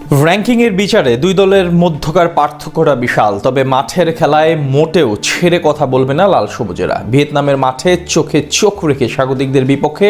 র্যাঙ্কিংয়ের বিচারে দুই দলের মধ্যকার পার্থক্যটা বিশাল, তবে মাঠের খেলায় মোটেও ছেড়ে কথা বলবে না লাল সবুজেরা। ভিয়েতনামের মাঠে চোখে চোখ রেখে স্বাগতিকদের বিপক্ষে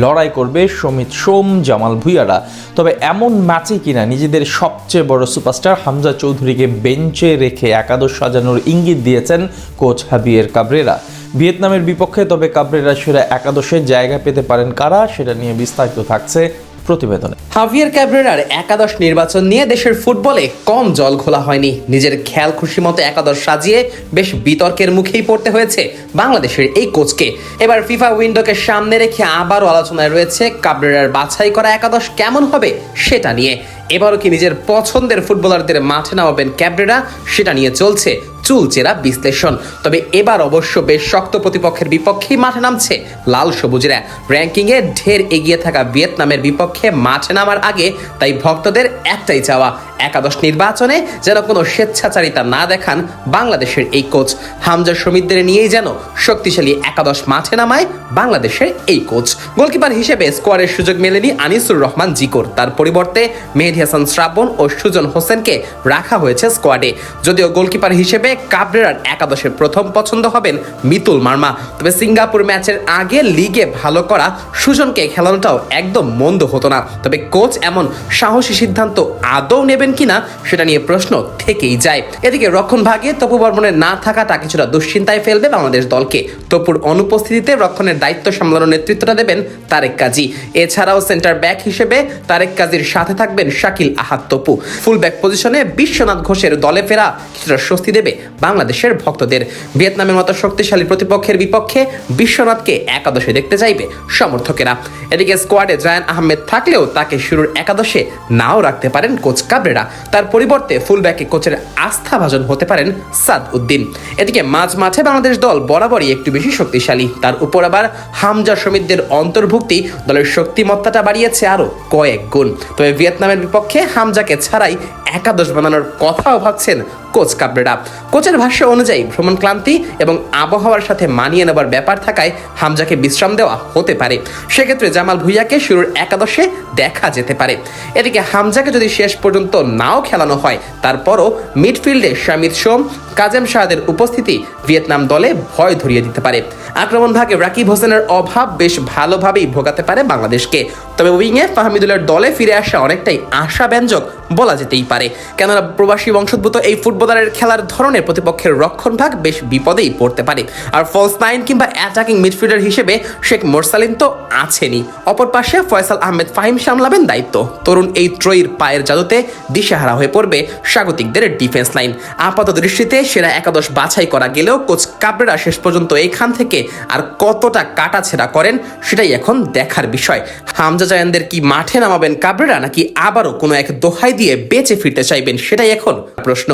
লড়াই করবে সমিত সোম, জামাল ভুঁইয়ারা। তবে এমন ম্যাচে কিনা নিজেদের সবচেয়ে বড় সুপারস্টার হামজা চৌধুরীকে বেঞ্চে রেখে একাদশ সাজানোর ইঙ্গিত দিয়েছেন কোচ হাবিয়ের কাবরেরা। ভিয়েতনামের বিপক্ষে তবে কাবরেরা সেরা একাদশে জায়গা পেতে পারেন কারা, সেটা নিয়ে বিস্তারিত থাকছে প্রতিবেদনে। হাভিয়ের ক্যাবরেরার একাদশ নির্বাচন নিয়ে দেশের ফুটবলে কম জল ঘোলা হয়নি। নিজের খেয়াল খুশি মতো একাদশ সাজিয়ে বেশ বিতর্কের মুখেই পড়তে হয়েছে বাংলাদেশের এই কোচকে। এবার ফিফা উইন্ডোকে সামনে রেখে আবারও আলোচনায় রয়েছে কাবরেরার বাছাই করা একাদশ কেমন হবে সেটা নিয়ে। এবারও কি নিজের পছন্দের ফুটবলারদের মাঠে নামাবেন ক্যাবরেরা, সেটা নিয়ে চলছে চুলচেরা বিশ্লেষণ। তবে এবার অবশ্য বেশ শক্ত প্রতিপক্ষের বিপক্ষেই মাঠে নামছে লাল সবুজরা। র্যাঙ্কিংয়ে ঢের এগিয়ে থাকা ভিয়েতনামের বিপক্ষে মাঠে নামার আগে তাই ভক্তদের একটাই চাওয়া, একাদশ নির্বাচনে যেন কোনো স্বেচ্ছাচারিতা না দেখান বাংলাদেশের এই কোচ। হামজা সমিতদের নিয়েই যেন শক্তিশালী একাদশ মাঠে নামায় বাংলাদেশের এই কোচ। গোলকিপার হিসেবে স্কোয়াডের সুযোগ মেলেনি আনিসুর রহমান জিকোর, তার পরিবর্তে মেহেদী হাসান শ্রাবণ ও সুজন হোসেনকে রাখা হয়েছে স্কোয়াডে। যদিও গোলকিপার হিসেবে কাবরেরার একাদশের প্রথম পছন্দ হবেন মিতুল মার্মা, তবে সিঙ্গাপুর ম্যাচের আগে লিগে ভালো করা সুজনকে খেলানোটাও একদম মন্দ হতো না। তবে কোচ এমন সাহসী সিদ্ধান্ত আদৌ নেবেন কিনা সেটা নিয়ে প্রশ্ন থেকেই যায়। এদিকে রক্ষণ ভাগে তপু বর্মনের না থাকাটা কিছুটা দুশ্চিন্তায় ফেলবে বাংলাদেশ দলকে। তপুর অনুপস্থিতিতে রক্ষণের দায়িত্ব সামলানোর নেতৃত্বটা দেবেন তারেক কাজী। এছাড়াও সেন্টার ব্যাক হিসেবে তারেক কাজীর সাথে থাকবেন শাকিল আহাদ তপু। ফুল ব্যাক পজিশনে বিশ্বনাথ ঘোষের দলে ফেরা কিছুটা স্বস্তি দেবে বাংলাদেশের ভক্তদের। ভিয়েতনামের মতো শক্তিশালী প্রতিপক্ষের বিপক্ষে বিশ্বনাথকে একাদশে দেখতে চাইবে সমর্থকেরা। এদিকে স্কোয়াডে জায়ান আহমেদ থাকলেও তাকে শুরুর একাদশে নাও রাখতে পারেন কোচ কাবরেরা। তার পরিবর্তে ফুলব্যাকে কোচের আস্থাভাজন হতে পারেন সাদ উদ্দিন। এদিকে মাঝ মাঠে বাংলাদেশ দল বরাবরই একটু বেশি শক্তিশালী, তার উপর আবার হামজা সমিতদের অন্তর্ভুক্তি দলের শক্তিমত্তাটা বাড়িয়েছে আরো কয়েক গুণ। তবে ভিয়েতনামের বিপক্ষে হামজাকে ছাড়াই একাদশ বানানোর কথাও ভাবছেন কোচ কাবরেরা। কোচের ভাষ্য অনুযায়ী ভ্রমণ ক্লান্তি এবং আবহাওয়ার সাথে মানিয়ে নেবার ব্যাপার থাকায় হামজাকে বিশ্রাম দেওয়া হতে পারে। সেক্ষেত্রে জামাল ভুঁইয়াকে শুরুর একাদশে দেখা যেতে পারে। এদিকে হামজাকে যদি শেষ পর্যন্ত নাও খেলানো হয়, তারপরও মিডফিল্ডে সমিত সোম, কাজেম শাহাদের উপস্থিতি ভিয়েতনাম দলে ভয় ধরিয়ে দিতে পারে। আক্রমণ ভাগে রাকিব হোসেনের অভাব বেশ ভালোভাবেই ভোগাতে পারে বাংলাদেশকে। তবে উইংয়ে ফাহমিদুলের দলে ফিরে আসা অনেকটাই আশাব্যঞ্জক বলা যেতেই পারে, কেননা প্রবাসী বংশোদ্ভূত এই ফুটবলারের খেলার ধরনের প্রতিপক্ষের রক্ষণ ভাগ বেশ বিপদেই পড়তে পারে। আর ফলস নাইন কিংবা অ্যাটাকিং মিডফিল্ডার হিসেবে শেখ মোরসালিন তো আছেনই। অপর পাশে ফয়সাল আহমেদ ফাহিম সামলাবেন দায়িত্ব। তরুণ এই ত্রয়ীর পায়ের জাদুতে দিশেহারা হয়ে পড়বে স্বাগতিকদের ডিফেন্স লাইন। আপাত দৃষ্টিতে সেরা একাদশ বাছাই করা গেলেও কোচ কাবরেরা শেষ পর্যন্ত এখান থেকে আর কতটা কাটাছেড়া করেন সেটাই এখন দেখার বিষয়। হামজা জায়ানদের কি মাঠে নামাবেন কাবরেরা, নাকি আবারও কোনো এক দোহাই দিয়ে বেঁচে ফিরতে চাইবেন, সেটাই এখন প্রশ্ন।